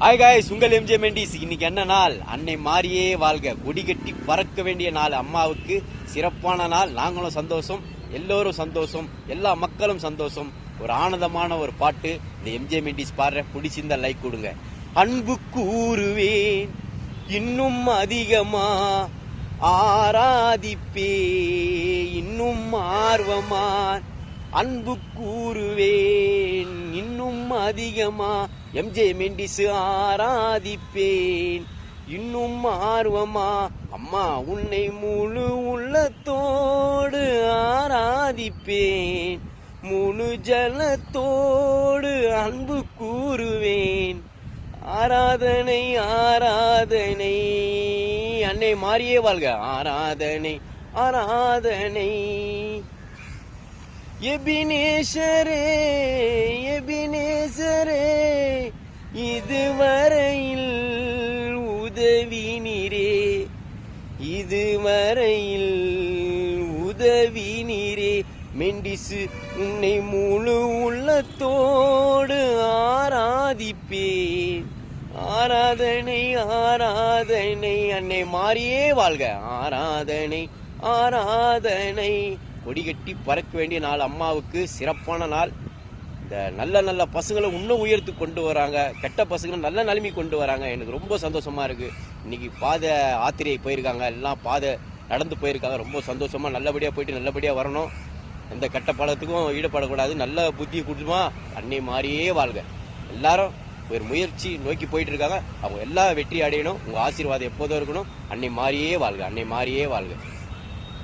Hi guys, உங்கள் MJ Mendis. இன்னைக்கு என்ன நாள்? அன்னை மாரியே வாழ்க, கொடி கட்டி பறக்க வேண்டிய நாள். அம்மாவுக்கு சிறப்பான நாள். நாங்களும் சந்தோஷம், எல்லோரும் சந்தோஷம், எல்லா மக்களும் சந்தோஷம். ஒரு ஆனந்தமான ஒரு பாட்டு இந்த எம்ஜே மெண்டிஸ் பாடுற. பிடிச்சிருந்தா லைக் கொடுங்க. அன்பு கூறுவேன் இன்னும் அதிகமா, ஆராதிப்பே இன்னும் ஆர்வமா. அன்பு கூறுவேன் இன்னும் அதிகமா, எம்ஜே மெண்டிஸ் ஆராதிப்பேன் இன்னும் ஆர்வமா. அம்மா உன்னை முழு உள்ளத்தோடு ஆராதிப்பேன், முழு ஜலத்தோடு அன்பு கூறுவேன். ஆராதனை ஆராதனை, அன்னை மாரியே வாழ்க. ஆராதனை ஆராதனை. எபினேசரே எபினேசரே, இதுவரையில் உதவி நீரே, இதுவரையில் உதவி நீரே. மெண்டிஸ் உன்னை முழு உள்ளத்தோடு ஆராதிப்பேன். ஆராதனை ஆராதனை, அன்னை மாரியே வாழ்க. ஆராதனை ஆராதனை. கொடி கட்டி பறக்க வேண்டிய நாள். அம்மாவுக்கு சிறப்பான நாள். இந்த நல்ல நல்ல பசங்களை இன்னும் உயர்த்து கொண்டு வராங்க, கெட்ட பசங்களை நல்ல நிலைமை கொண்டு வராங்க. எனக்கு ரொம்ப சந்தோஷமா இருக்கு. இன்னைக்கு பாதை ஆத்திரை போயிருக்காங்க, எல்லாம் பாதை நடந்து போயிருக்காங்க. ரொம்ப சந்தோஷமா நல்லபடியா போயிட்டு நல்லபடியா வரணும். எந்த கெட்ட பழத்துக்கும் ஈடுபடக்கூடாது. நல்ல புத்தியை கொடுத்துமா. அன்னை மாரியே வாழ்க. எல்லாரும் ஒரு முயற்சி நோக்கி போயிட்டு இருக்காங்க. அவங்க எல்லா வெற்றி அடையணும். உங்க ஆசீர்வாதம் எப்போதும் இருக்கணும். அன்னை மாரியே வாழ்க. அன்னை மாரியே வாழ்க.